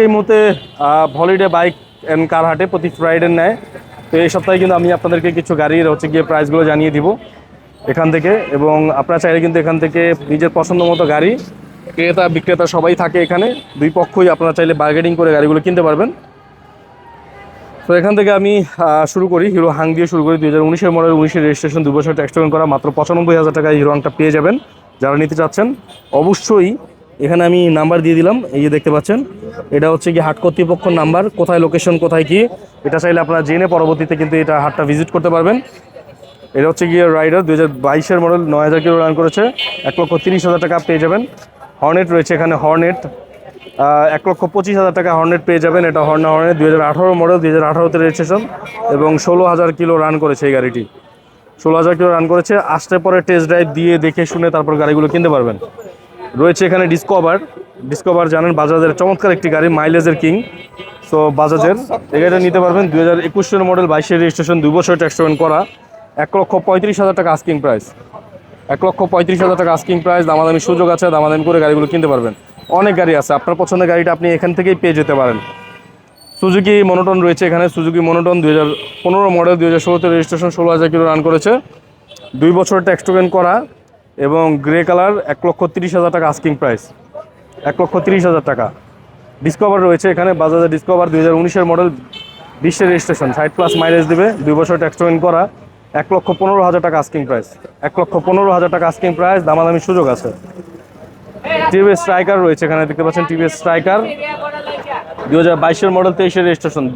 এই মুহূর্তে holiday bike and কার হাটে প্রতি ফ্রাইডে নেয়। তো এই সপ্তাহে কিন্তু আমি আপনাদেরকে কিছু গাড়ির গিয়ে প্রাইসগুলো জানিয়ে দিব এখান থেকে, এবং আপনারা চাইলে কিন্তু এখান থেকে নিজের পছন্দ মতো গাড়ি, ক্রেতা বিক্রেতা সবাই থাকে এখানে, দুই পক্ষই আপনারা চাইলে বার্গেনিং করে গাড়িগুলো কিনতে পারবেন। তো এখান থেকে আমি শুরু করি, হিরো হাং দিয়ে শুরু করি। 2019-এর মডেল, 19-এর রেজিস্ট্রেশন, 2 বছর ট্যাক্স টোকেন করা, মাত্র 95,000 টাকায় হিরো হাংটা পেয়ে যাবেন। যারা নিতে চাচ্ছেন অবশ্যই এখানে আমি নাম্বার দিয়ে দিলাম, এই যে দেখতে পাচ্ছেন, এটা হচ্ছে কি হাট কর্তৃপক্ষর নাম্বার, কোথায় লোকেশন, কোথায় কি, এটা চাইলে আপনারা জেনে পরবর্তীতে কিন্তু এটা হাটটা ভিজিট করতে পারবেন। এটা হচ্ছে গিয়ে রাইডার 2022-এর মডেল, 9,000 কিলো রান করেছে, 1,30,000 টাকা পেয়ে যাবেন। হর্নেট রয়েছে এখানে, হর্নেট 1,25,000 টাকা হর্নেট পেয়ে যাবেন। এটা হর্নেট 2018 মডেল, 2018-তে রেজিস্ট্রেশন, এবং 16,000 কিলো রান করেছে এই গাড়িটি। 16,000 কিলো রান করেছে। আসতে পরে টেস্ট ড্রাইভ দিয়ে দেখে শুনে তারপর গাড়িগুলো কিনতে পারবেন। রয়েছে এখানে ডিসকভার জানেন বাজাজের চমৎকার একটি গাড়ি, মাইলেজের কিং। সো বাজাজের এই গাড়িটা নিতে পারবেন। 2021-এর মডেল, 22-এর রেজিস্ট্রেশন, 2 বছর ট্যাক্স টোকেন করা, 1,35,000 টাকা আস্কিং প্রাইস। 1,35,000 টাকা আস্কিং প্রাইস। দামাদামি সুযোগ আছে, দামাদামি করে গাড়িগুলো কিনতে পারবেন। অনেক গাড়ি আছে, আপনার পছন্দের গাড়িটা আপনি এখান থেকেই পেয়ে যেতে পারেন। সুজুকি মনোটন রয়েছে এখানে, সুজুকি মনোটন 2015 মডেল, 2016-তে রেজিস্ট্রেশন, 16,000 কিলো রান করেছে, 2 বছর ট্যাক্স টোকেন করা, এবং গ্রে কালার, 1,30,000 টাকা আস্কিং প্রাইস। 1,30,000 টাকা। ডিসকভার রয়েছে এখানে, বাজাজের ডিসকভার 2019-এর মডেল, 20-এর রেজিস্ট্রেশন, 60+ মাইলেজ দেবে, 2 বছর ট্যাক্স টোকেন করা, 1,15,000 টাকা আস্কিং প্রাইস। 1,15,000 টাকা আস্কিং প্রাইস, দামাদামির সুযোগ আছে। টিভিএস স্ট্রাইকার রয়েছে এখানে, দেখতে পাচ্ছেন টিভিএস স্ট্রাইকার 2022-এর মডেল, 23-এর রেজিস্ট্রেশন,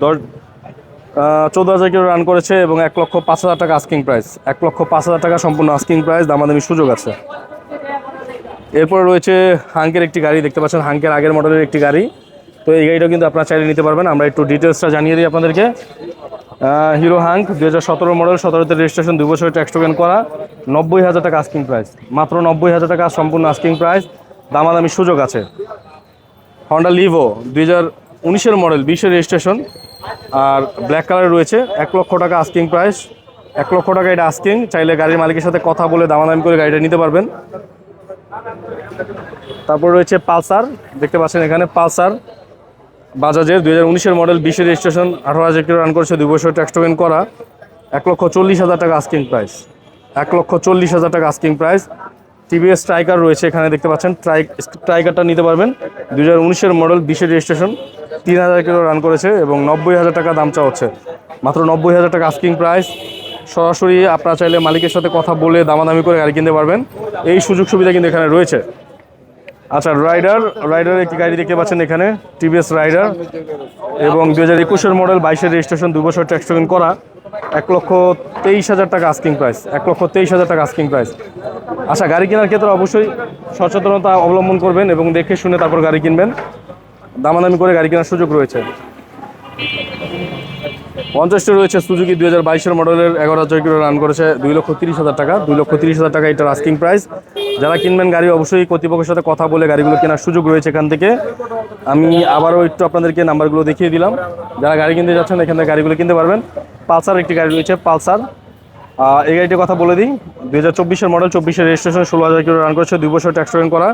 14,000 কিলো রান করেছে, এবং 1,05,000 টাকা আস্কিং প্রাইস। 1,05,000 টাকা সম্পূর্ণ আস্কিং প্রাইস, দামাদামির সুযোগ আছে। এরপরে রয়েছে হাঙ্কের একটি গাড়ি, দেখতে পাচ্ছেন হাঙ্কের আগের মডেলের একটি গাড়ি। তো এই গাড়িটাও কিন্তু আপনারা চাইলে নিতে পারবেন। আমরা একটু ডিটেলসটা জানিয়ে দিই আপনাদেরকে। হিরো হাঙ্ক 2017 মডেল, 17-তে রেজিস্ট্রেশন, 2 বছর ট্যাক্স টোকেন করা, 90,000 টাকা আস্কিং প্রাইস। মাত্র 90,000 টাকা সম্পূর্ণ আস্কিং প্রাইস, দামাদামির সুযোগ আছে। হন্ডা লিভো 2019-এর মডেল, 20-এর রেজিস্ট্রেশন, আর ব্ল্যাক কালার রয়েছে, 1 লক্ষ টাকা আস্কিং প্রাইস। 1 লক্ষ টাকা এটা আস্কিং, চাইলে গাড়ির মালিকের সাথে কথা বলে দামাদামি করে গাড়িটা নিতে পারবেন। তারপর রয়েছে পালসার, দেখতে পাচ্ছেন এখানে পালসার বাজাজের 2019-এর মডেল, 20-এর রেজিস্ট্রেশন, 18,000 কিলো রান করেছে, 2 বছর ট্যাক্স টোকেন করা, 1,40,000 টাকা আস্কিং প্রাইস। 1,40,000 টাকা আস্কিং প্রাইস। টিভিএস স্ট্রাইকার রয়েছে এখানে, দেখতে পাচ্ছেন স্ট্রাইকারটা নিতে পারবেন। 2019-এর মডেল, 20-এর রেজিস্ট্রেশন, 3,000 কিলো রান করেছে, এবং 90,000 টাকা দাম চাওয়া হচ্ছে। মাত্র 90,000 টাকা আস্কিং প্রাইস। সরাসরি আপনারা চাইলে মালিকের সাথে কথা বলে দামাদামি করে গাড়ি কিনতে পারবেন, এই সুযোগ সুবিধা কিন্তু এখানে রয়েছে। আচ্ছা, রাইডার একটি গাড়ি দেখতে পাচ্ছেন এখানে, টিভিএস রাইডার, এবং 2021-এর মডেল, 22-এর রেজিস্ট্রেশন, 2 বছর ট্যাক্স টোকেন করা, 1,23,000 টাকা আস্কিং প্রাইস। 1,23,000 টাকা আস্কিং প্রাইস। আচ্ছা, গাড়ি কেনার ক্ষেত্রে অবশ্যই সচেতনতা অবলম্বন করবেন এবং দেখে শুনে তারপর গাড়ি কিনবেন, দামাদামি করে গাড়ি কেনার সুযোগ রয়েছে। 50টি রয়েছে সুজুকি 2022-এর মডেলের, 11,000 কিলো রান করেছে, 2,30,000 টাকা। 2,30,000 টাকা এটার আস্কিং প্রাইস। যারা কিনবেন গাড়ি অবশ্যই কর্তৃপক্ষের সাথে কথা বলে গাড়িগুলো কেনার সুযোগ রয়েছে এখান থেকে। আমি আবারও একটু আপনাদেরকে নাম্বারগুলো দেখিয়ে দিলাম, যারা গাড়ি কিনতে যাচ্ছেন এখান থেকে গাড়িগুলো কিনতে পারবেন। পালসার একটি গাড়ি রয়েছে, পালসার, এই গাড়িটির কথা বলে দিই। 2024-এর মডেল, 24-এর রেজিস্ট্রেশন, 16,000 কিলো রান করেছে, 2 বছর ট্যাক্স টোকেন করা,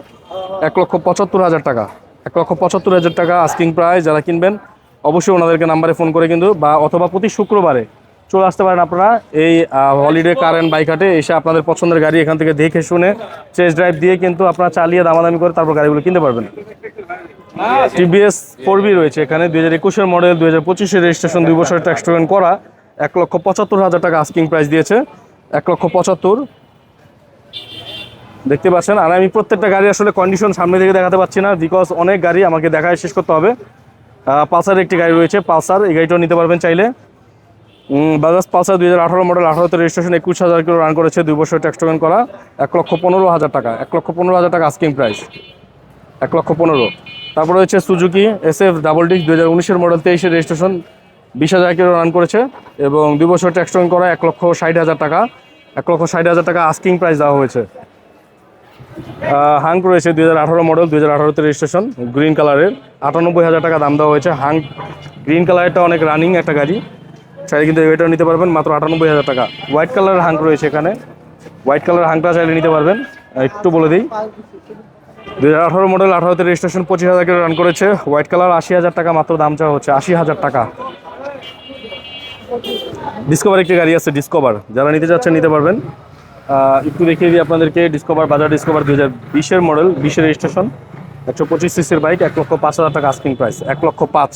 1,75,000 টাকা। 1,75,000 টাকা আস্কিং প্রাইস। যারা কিনবেন অবশ্যই ওনাদেরকে নাম্বারে ফোন করে কিন্তু, বা অথবা প্রতি শুক্রবারে চলে আসতে পারেন আপনারা এই হলিডে কার অ্যান্ড বাইক হাটে। এসে আপনাদের পছন্দের গাড়ি এখান থেকে দেখে শুনে টেস্ট ড্রাইভ দিয়ে কিন্তু আপনারা চালিয়ে দামাদামি করে তারপর গাড়িগুলো কিনতে পারবেন। টিভিএস 4B রয়েছে এখানে, 2021-এর মডেল, 2025-এর রেজিস্ট্রেশন, 2 বছর ট্যাক্স টোকেন করা, 1,75,000 টাকা আস্কিং প্রাইস দিয়েছে। 1,75,000 দেখতে পাচ্ছেন। আর আমি প্রত্যেকটা গাড়ি আসলে কন্ডিশন সামনে থেকে দেখাতে পাচ্ছি না, বিকজ অনেক গাড়ি আমাকে দেখায় শেষ করতে হবে। পালসার একটি গাড়ি রয়েছে, পালসার, এই গাড়িটাও নিতে পারবেন চাইলে। বাজাজ পালসার 2018 মডেল, 18-তে রেজিস্ট্রেশন, 21,000 কিলো রান করেছে, 2 বছর ট্যাক্স টোকেন করা, 1,15,000 টাকা। 1,15,000 টাকা আস্কিং প্রাইস। 1,15,000। তারপরে হচ্ছে সুজুকি SF ডাবল ডিস্ক, 2019-এর মডেল, 23-এর রেজিস্ট্রেশন, 20,000 কিলো রান করেছে, এবং 2 বছর ট্যাক্স টোকেন করা, 1,60,000 টাকা। 1,60,000 টাকা আস্কিং প্রাইস দেওয়া হয়েছে। হাঙ্ক রয়েছে 2018 মডেল, 2018-তে রেজিস্ট্রেশন, গ্রিন কালারের, 98,000 টাকা দাম দেওয়া হয়েছে। হাঙ্ক গ্রিন কালারটা অনেক রানিং একটা গাড়ি, চাইলে কিন্তু এটাও নিতে পারবেন মাত্র 98,000 টাকা। হোয়াইট কালারের হাঙ্ক রয়েছে এখানে, হোয়াইট কালারের হাঙ্কটা চাইলে নিতে পারবেন। একটু বলে দিই, 2018 মডেল, 18তে রেজিস্ট্রেশন, 25,000 কিলো রান করেছে। হোয়াইট কালার, 80,000 টাকা মাত্র দাম চাওয়া হচ্ছে, 80,000 টাকা। ডিসকভার একটি গাড়ি আছে, ডিসকভার, যারা নিতে চাচ্ছেন নিতে পারবেন। একটু দেখিয়ে দিই আপনাদেরকে। ডিসকভার, বাজাজ ডিসকভার 2020-এর মডেল, 20-এর রেজিস্ট্রেশন, 125 সিসির বাইক, 1,05,000 টাকা আস্কিং প্রাইস, 1,05,000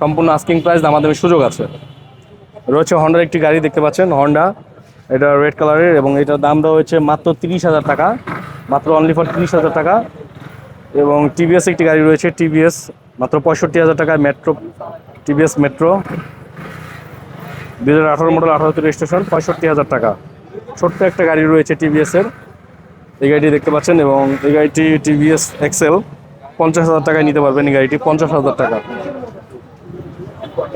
সম্পূর্ণ আস্কিং প্রাইস, দামাদামির সুযোগ আছে। রয়েছে হন্ডার একটি গাড়ি দেখতে পাচ্ছেন, হন্ডা, এটা রেড কালারের এবং এটার দাম দেওয়া হয়েছে মাত্র 30,000 টাকা, মাত্র অনলি ফর 30,000 টাকা। এবং টিভিএস একটি গাড়ি রয়েছে, টিভিএস, মাত্র 65,000 টাকায় মেট্রো, টিভিএস মেট্রো, 2018 মডেল, 18তে রেজিস্ট্রেশন, 65,000 টাকা। ছোট্ট একটা গাড়ি রয়েছে টিভিএসের, এই গাড়িটি দেখতে পাচ্ছেন। এবং এই গাড়িটি টিভিএস এক্সেল, 50,000 টাকায় নিতে পারবেন এই গাড়িটি, 50,000 টাকা।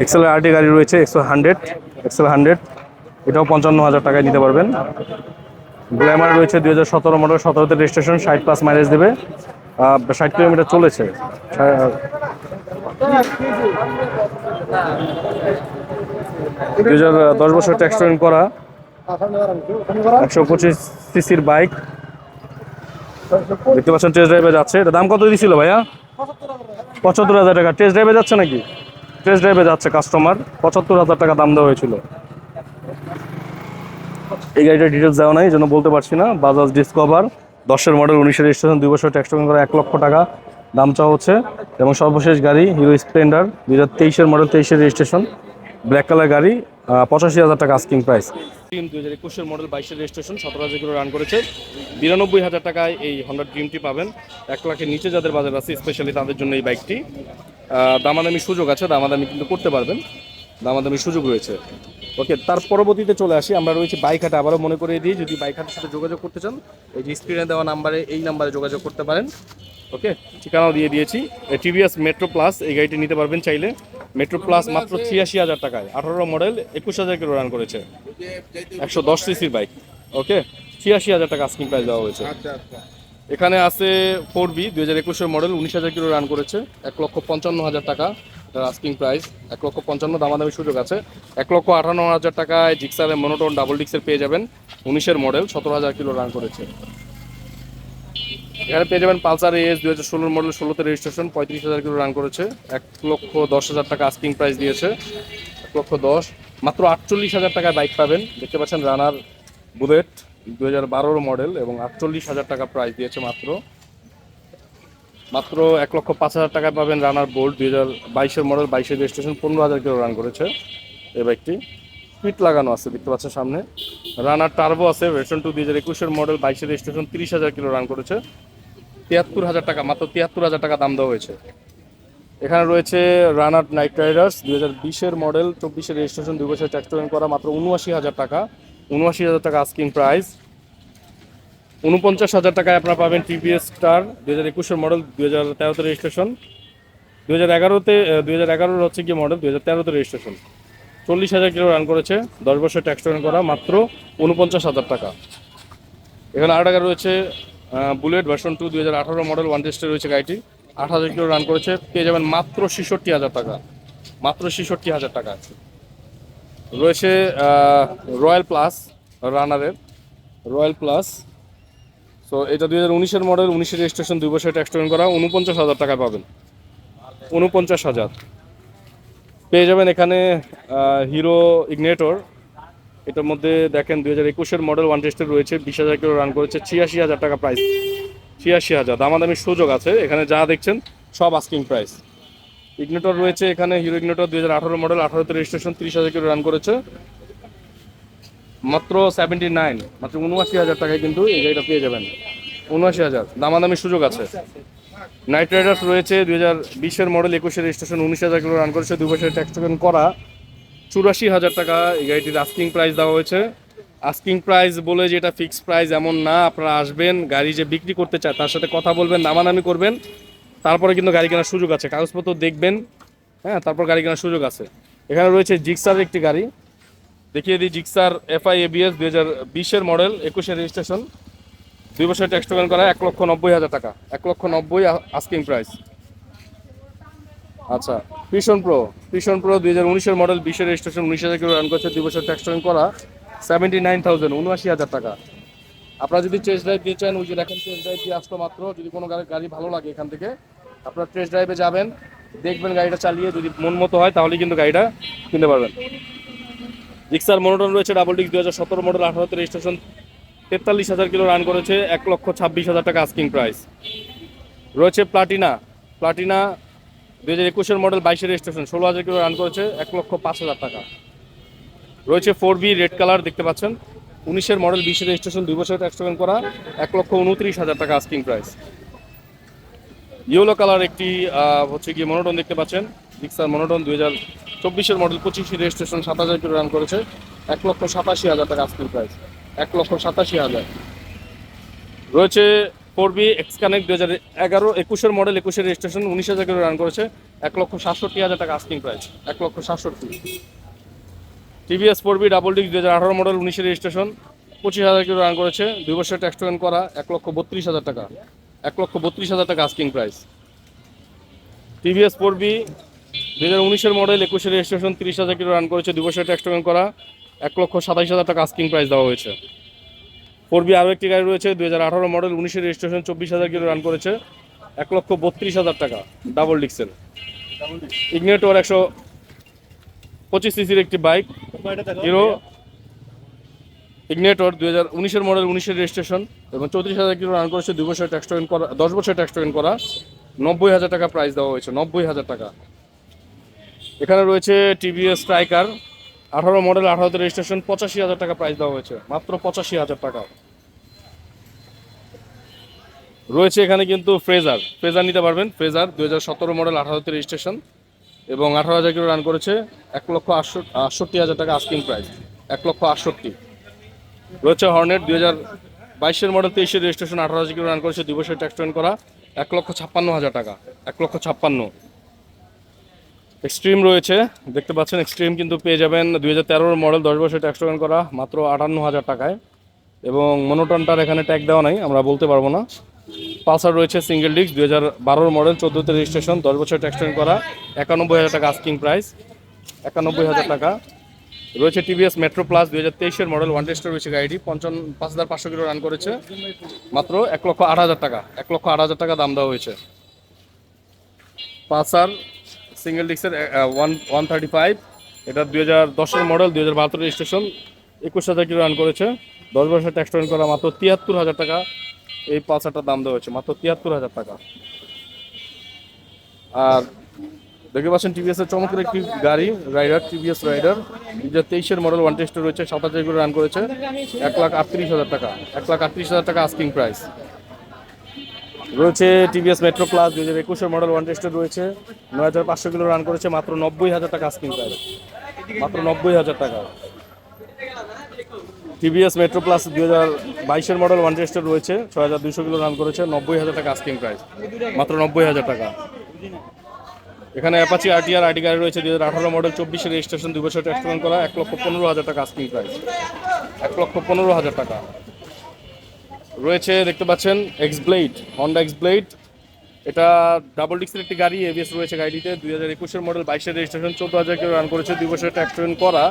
এক্সেলের আরেকটি গাড়ি রয়েছে, এক্সেল 100, এটাও 55,000 টাকায় নিতে পারবেন। গ্ল্যামার রয়েছে 2017 মডেল, 17তে রেজিস্ট্রেশন, 60+ মাইলেজ দেবে, 60 কিলোমিটার চলেছে। 2010 বছর ট্যাক্স টোয়েন করা, 125 সিসির বাইক দেখতে পাচ্ছেন, টেস্ট ড্রাইভে যাচ্ছে। এটা দাম কত দিয়েছিল ভাইয়া? 75,000 টাকা। টেস্ট ড্রাইভে যাচ্ছে নাকি? টেস্ট ড্রাইভে যাচ্ছে কাস্টমার, 75,000 টাকা দাম দেওয়া হয়েছিল। এই গাড়িটার ডিটেলস দেওয়া নাই, এই জন্য বলতে পারছি না। বাজাজ ডিসকভার, 10-এর মডেল, 19-এর রেজিস্ট্রেশন, 2 বছর ট্যাক্স টোকেন করা, 1 লক্ষ টাকা দাম চাওয়া হচ্ছে। এবং সর্বশেষ গাড়ি হিরো স্প্লেন্ডার, 2023-এর মডেল, 23-এর রেজিস্ট্রেশন, ব্ল্যাক কালার গাড়ি, 85,000 টাকা আস্কিং প্রাইস। 2021-এর মডেল, 22-এর রেজিস্ট্রেশন, 17,000 কিলো রান করেছে, 92,000 টাকায় এই হন্ডা ড্রিমটি পাবেন। 1 লাখের নিচে যাদের বাজার আছে স্পেশালি তাদের জন্য এই বাইকটি। দামাদামি সুযোগ আছে, দামাদামি কিন্তু করতে পারবেন, দামাদামি সুযোগ রয়েছে। ওকে, তার পরবর্তীতে চলে আসি, আমরা রয়েছে বাইক হাটে। আবারও মনে করিয়ে দিই, যদি বাইক হাটের সাথে যোগাযোগ করতে চান, এই যে স্ক্রিনে দেওয়া নাম্বারে, এই নাম্বারে যোগাযোগ করতে পারেন। ওকে, ঠিকানাও দিয়ে দিয়েছি। টিভিএস মেট্রো প্লাস এই গাড়িটি নিতে পারবেন চাইলে। মেট্রো প্লাস মাত্র 86,000 টাকায়, 18 মডেল, 21,000 কিলো রান করেছে, 110 সিসির বাইক। ওকে, 86,000 টাকা আস্কিং প্রাইস দেওয়া হয়েছে। এখানে আছে 4B, 2021-এর মডেল, 19,000 কিলো রান করেছে, 1,55,000 টাকা আস্কিং প্রাইস, 1,55,000 দামাদামি সুযোগ আছে। 1,58,000 টাকায় জিক্সারের মনোটোন ডাবল ডিক্সের পেয়ে যাবেন, 19-এর মডেল, 17,000 কিলো রান করেছে। এখানে পেয়ে যাবেন পালসার এস, 2016 মডেল, 16তে রেজিস্ট্রেশন, 35,000 কিলো রান করেছে, 1,10,000 টাকা আস্কিং প্রাইস দিয়েছে, 1,10,000, মাত্র 48,000 টাকায় বাইক পাবেন। দেখতে পাচ্ছেন রানার বুলেট, 2012 মডেল এবং 48,000 টাকা প্রাইস দিয়েছে মাত্র। 1,05,000 টাকায় পাবেন রানার বোল্ট, 2022-এর মডেল, 22-এর রেজিস্ট্রেশন, 15,000 কিলো রান করেছে এই বাইকটি। ফিট লাগানো আছে দেখতে পাচ্ছেন সামনে। রানার টার্বো আছে, ভার্সন 2, 2021-এর মডেল, 22-এর রেজিস্ট্রেশন, 30,000 কিলো রান করেছে, 73,000 টাকা, মাত্র 73,000 টাকা দাম দেওয়া হয়েছে। এখানে রয়েছে রানার নাইট রাইডার্স, 2020-এর মডেল, 24-এর রেজিস্ট্রেশন, 2 বছর ট্যাক্স টোকেন করা, মাত্র 79,000 টাকা, 79,000 টাকা আস্কিং প্রাইস। 49,000 টাকায় আপনারা পাবেন টিভিএস স্টার, 2021-এর মডেল, 2013-তে রেজিস্ট্রেশন, 2011 হচ্ছে কি মডেল, 2013-তে রেজিস্ট্রেশন, 40,000 কিলো রান করেছে, 10 বছর ট্যাক্স টোকেন করা, মাত্র 49,000 টাকা। এখানে আরও টাকা রয়েছে বুলেট ভার্সন 2, 2018 মডেল, 1 টেস্টে রয়েছে গাড়িটি, 8,000 কিলো রান করেছে, পেয়ে যাবেন মাত্র 66,000 টাকা, মাত্র 66,000 টাকা। রয়েছে রয়্যাল প্লাস, রানারের রয়্যাল প্লাস। সো এটা 2019-এর মডেল, 19-এর রেজিস্ট্রেশন, 2 বছর ট্যাক্স টোকেন করা, 49,000 টাকায় পাবেন, 49,000 পেয়ে যাবেন। এখানে হিরো ইগনেটর, এটার মধ্যে দেখেন 2021-এর মডেল, 1 টেস্টে রয়েছে, 20,000 কিলো রান করেছে, 86,000 টাকা প্রাইস, 86,000 দামাদামির সুযোগ আছে। এখানে যা দেখছেন সব আস্কিং প্রাইস। ইগনেটর রয়েছে এখানে, হিরো ইগনেটর, 2018 মডেল, 18তে রেজিস্ট্রেশন, 30,000 কিলো রান করেছে, মাত্র 79, মাত্র 79,000 টাকায় কিন্তু এই গাড়িটা পেয়ে যাবেন, 79,000 দামাদামির সুযোগ আছে। নাইট রাইডার্স রয়েছে, 2020-এর মডেল, 21-এর রেজিস্ট্রেশন, 19,000 কিলো রান করেছে, 2 বছরের ট্যাক্স টোকেন করা, 84,000 টাকা এই গাড়িটির আস্কিং প্রাইস দেওয়া হয়েছে। আস্কিং প্রাইস বলে যে এটা ফিক্সড প্রাইস এমন না, আপনারা আসবেন, গাড়ি যে বিক্রি করতে চায় তার সাথে কথা বলবেন, দামাদামি করবেন, তারপরে কিন্তু গাড়ি কেনার সুযোগ আছে, কাগজপত্র দেখবেন, হ্যাঁ, তারপর গাড়ি কেনার সুযোগ আছে। এখানে রয়েছে জিক্সার একটি গাড়ি, দেখিয়ে দিই, জিক্সার FI ABS, 2020-এর মডেল, 21-এর রেজিস্ট্রেশন, 2 বছর ট্যাক্স টোকেন করা, 1,90,000 টাকা, 1,90,000 আস্কিং প্রাইস। আচ্ছা, পিশন প্রো, 2019-এর মডেল, 20-এর রেজিস্ট্রেশন, 19,000 কিলো রান করছে, 2 বছর ট্যাক্স টোকেন করা, 79,000, 79,000 টাকা, আপনারা যদি টেস্ট ড্রাইভ দিয়ে চান, ওই যে দেখেন টেস্ট ড্রাইভ দিয়ে আসলো মাত্র। যদি কোনো গাড়ি ভালো লাগে এখান থেকে আপনারা টেস্ট ড্রাইভে যাবেন, দেখবেন গাড়িটা চালিয়ে যদি মন মতো হয় তাহলে কিন্তু গাড়িটা কিনতে পারবেন। জিক্সার মনোটন রয়েছে ডাবল ডিস্ক 2017 মডেল, 18তে রেজিস্ট্রেশন, 43,000 কিলো রান করেছে, 1,26,000 টাকা আস্কিং প্রাইস। রয়েছে Platina 2021 model, 22 registration, 16,000 kilo run করেছে, 1,05,000 টাকা। রয়েছে 4B রেড কালার দেখতে পাচ্ছেন, 19 মডেল, 20 রেজিস্ট্রেশন, 2 বছর ট্যাক্স টোকেন করা, 1,29,000 টাকা আস্কিং প্রাইস। ইয়েলো কালার একটি হচ্ছে গিয়ে মনোটন দেখতে পাচ্ছেন, Gixxer monotone 2024 model, 25 registration, 7,000 kilo run করেছে, 1,87,000 টাকা আস্কিং প্রাইস, 1,87,000। রয়েছে 4B x connect 2021 model, 21 registration, 19,000 kilo run করেছে, 1,67,000 টাকা asking price, 1,67,000। TVS 4B double disc 2018 model, 19 registration, 25,000 kilo run করেছে, 2 বছর ট্যাক্স টোকেন করা, 1,32,000 টাকা, 1,32,000 টাকা asking price. TVS 4B 2019 model, 21 registration, 30,000 kilo run করেছে, 2 বছর ট্যাক্স টোকেন করা, 1,27,000 টাকা আস্কিং প্রাইস দেওয়া হয়েছে। 4B আরও একটি গাড়ি রয়েছে 2018 মডেল, 19 রেজিস্ট্রেশন, 24,000 কিলো রান করেছে, 1,32,000 টাকা ডাবল ডিক্সেল। ইগনেটর 125 সিসির একটি bike, hero Ignitor 2019 model, 19 registration এবং 34,000 কিলো রান করেছে, 2 বছর ট্যাক্স টোকেন করা, 10 বছর ট্যাক্স টোকেন করা, 90,000 টাকা প্রাইস দেওয়া হয়েছে, 90,000 টাকা। এখানে রয়েছে টিভিএস স্ট্রাইকার 18 মডেল, 18তে রেজিস্ট্রেশন, 85,000 টাকা প্রাইস দেওয়া হয়েছে, মাত্র 85,000 টাকা। রয়েছে এখানে কিন্তু ফ্রেজার নিতে পারবেন, ফ্রেজার 2017 মডেল, 18তে রেজিস্ট্রেশন এবং 18,000 কিলো রান করেছে, 1,68,000 টাকা আস্কিং প্রাইস, 1,68,000। রয়েছে Hornet 2022 model, 23 registration, 18,000 kilo run করেছে, 2 বছর ট্যাক্স টোকেন করা, 1,56,000 টাকা, 1,56,000। এক্সট্রিম রয়েছে দেখতে পাচ্ছেন, এক্সট্রিম কিন্তু পেয়ে যাবেন 2013 মডেল, 10 বছর ট্যাক্স টোকেন করা, মাত্র 58,000 টাকায় এবং মনোটনটার এখানে ট্যাগ দেওয়া নাই, আমরা বলতে পারবো না। পালসার রয়েছে সিঙ্গেল ডিস্ক 2012 মডেল, 14তে রেজিস্ট্রেশন, 10 বছর ট্যাক্স টোকেন করা, 91,000 টাকা আস্কিং প্রাইস, 91,000 টাকা। রয়েছে টিভিএস মেট্রো প্লাস 2023 মডেল, 1 টেস্টার রয়েছে গাড়িটি, 5,500 কিলো রান করেছে, মাত্র 1,08,000 টাকা, 1,08,000 টাকা দাম দেওয়া হয়েছে। পালসার সিঙ্গেল ডিস্কের 135, এটা 2010 মডেল, 2012 রেজিস্ট্রেশন, 21,000 কিলো রান করেছে, 10 বছর ট্যাক্স টোকেন করা, মাত্র 73,000 টাকা এই পালসারটার দাম দেওয়া হয়েছে, মাত্র 73,000 টাকা। আর দেখতে পাচ্ছেন টিভিএস এর চমৎকার একটি গাড়ি, রাইডার, টিভিএস রাইডার 2023 মডেল, 1 টেস্টার রয়েছে, 7,000 কিলো রান করেছে, 1,38,000 টাকা, 1,38,000 টাকা আস্কিং প্রাইস। রয়েছে টিভিএস মেট্রো প্লাস 2021 মডেল, 1 টেস্টার রয়েছে, 9,500 কিলো রান করেছে, মাত্র 90,000 টাকা আস্কিং প্রাইস, মাত্র 90,000 টাকা। TVS metro plus 2022 model, 1 tester রয়েছে, 6,200 কিলো রান করেছে, 90,000 টাকা আস্কিং প্রাইস, মাত্র 90,000 টাকা। এখানে অ্যাপাচি আরটিআর আইডি গাড়ি রয়েছে 2018 মডেল, 24 রেজিস্ট্রেশন, 2 বছর ট্যাক্স টোকেন করা, 1,15,000 টাকা আস্কিং প্রাইস, 1,15,000 টাকা। রয়েছে দেখতে পাচ্ছেন এক্সব্লেড, হন্ডা এক্সব্লেড, এটা ডাবল ডিস্কের একটি গাড়ি, এবিএস রয়েছে গাড়িতে, 2021 মডেল, 22 রেজিস্ট্রেশন, 14,000 কিলো রান করেছে, 2 বছর ট্যাক্স টোকেন করা,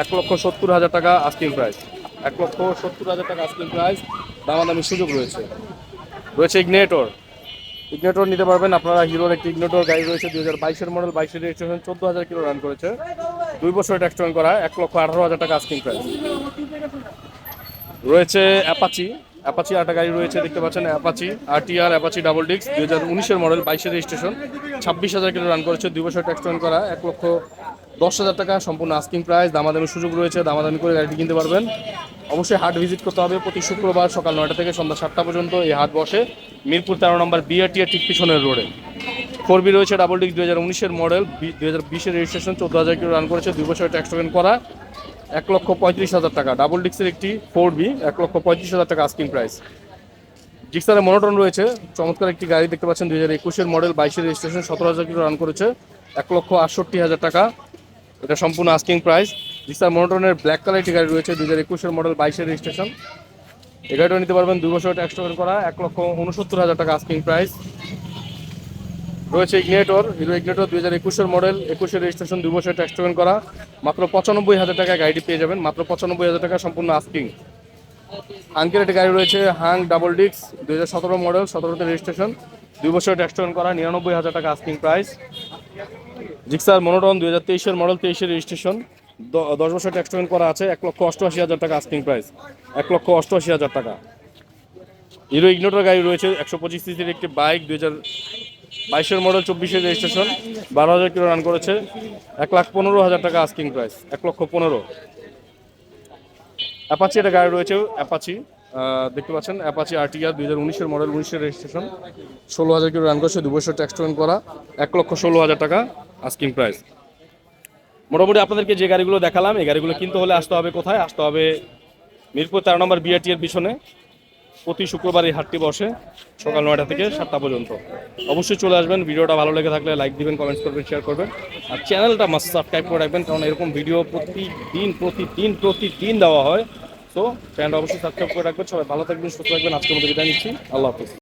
1,70,000 টাকা আস্কিং প্রাইস, 1,70,000 টাকা আস্কিং প্রাইস, দামাদামি সুযোগ রয়েছে। রয়েছে ইগনেটর নিতে পারবেন আপনারা, হিরোর একটি ইগনেটর গাড়ি রয়েছে, 2022 মডেল, 22 রেজিস্ট্রেশন, 14,000 কিলো রান করেছে, 2 বছর ট্যাক্স টোকেন করা, 1,18,000 টাকা আস্কিং প্রাইস। রয়েছে অ্যাপাচি আটা গাড়ি রয়েছে দেখতে পাচ্ছেন, Apache RTR, Apache double disc 2019 model, 22 registration, 26,000 kilo run করেছে, 2 বছর ট্যাক্স টোকেন করা, 1,10,000 টাকা সম্পূর্ণ আস্কিং প্রাইস, দামাদামি সুযোগ রয়েছে, দামাদামি করে গাড়িটি কিনতে পারবেন। অবশ্যই হাট ভিজিট করতে হবে, প্রতি শুক্রবার সকাল 9টা থেকে সন্ধ্যা 7টা পর্যন্ত এই হাট বসে, মিরপুর 13 নম্বর বিআরটিআর ঠিক পিছনের রোডে। 4B রয়েছে double disk 2019 model, 2020 registration, 14,000 kilo run করেছে, 2 বছর ট্যাক্স টোকেন করা, 1,35,000 টাকা। ডাবল ডিস্কের একটি 4B, 1,35,000 টাকা আস্কিং প্রাইস। জিক্সারের মনোটন রয়েছে চমৎকার একটি গাড়ি দেখতে পাচ্ছেন, 2021 মডেল, 22 রেজিস্ট্রেশন, 17,000 কিলো রান করেছে, 1,68,000 টাকা, এটা সম্পূর্ণ আস্কিং প্রাইস। জিক্সার মনোটনের ব্ল্যাক কালার একটি গাড়ি রয়েছে, 2021 মডেল, 22 রেজিস্ট্রেশন, এই গাড়িটা নিতে পারবেন, 2 বছর ট্যাক্স টোকেন করা, 1,69,000 টাকা আস্কিং প্রাইস। রয়েছে Ignitor, hero Ignitor 2021 model, 21 registration, 2 বছর ট্যাক্স টোকেন করা, মাত্র 95,000 টাকায় গাড়িটি পেয়ে যাবেন, মাত্র 95,000 টাকা সম্পূর্ণ আস্কিং। হাঙ্কের একটা গাড়ি রয়েছে, হাং ডাবল ডিক্স 2017 মডেল, 17তে রেজিস্ট্রেশন, 2 বছর ট্যাক্স করা, 99,000 টাকা আস্কিং প্রাইস। জিক্সার মনোটন 2023-এর মডেল, 23-এর রেজিস্ট্রেশন, 10 বছর ট্যাক্স করা আছে, 1,88,000 টাকা আস্কিং প্রাইস, 1,88,000 টাকা। হিরো ইগনোটর গাড়ি রয়েছে, 125 সিসির একটি বাইক, 2022-এর মডেল, 24-এর রেজিস্ট্রেশন, 12,000 কিলো রান করেছে, 1,15,000 টাকা আস্কিং প্রাইস, 1,15,000। অ্যাপাচি একটা গাড়ি রয়েছে, অ্যাপাচি দেখতে পাচ্ছেন, অ্যাপাচি আরটিআর 2019-এর মডেল, 19-এর রেজিস্ট্রেশন, 16,000 কিলো রান করেছে, 2 বছর ট্যাক্স করা, 1,16,000 টাকা আস্কিং প্রাইস। মোটামুটি আপনাদেরকে যে গাড়িগুলো দেখালাম, এই গাড়িগুলো কিনতে হলে আসতে হবে কোথায়? আসতে হবে মিরপুর 13 নম্বর বিআরটি এর পিছনে। প্রতি শুক্রবার এই হাটটি বসে সকাল 9টা থেকে 7টা পর্যন্ত। অবশ্যই চলে আসবেন। ভিডিওটা ভালো লেগে থাকলে লাইক দিবেন, কমেন্টস করবেন, শেয়ার করবেন, আর চ্যানেলটা মাস্ট সাবস্ক্রাইব করে রাখবেন, কারণ এরকম ভিডিও প্রতিদিন দেওয়া হয়। তো চ্যানেলটা অবশ্যই সাবস্ক্রাইব করে রাখবেন। সবাই ভালো থাকবেন, সুস্থ থাকবেন। আজকের মতো বিদায় নিচ্ছি। আল্লাহ হাফিজ।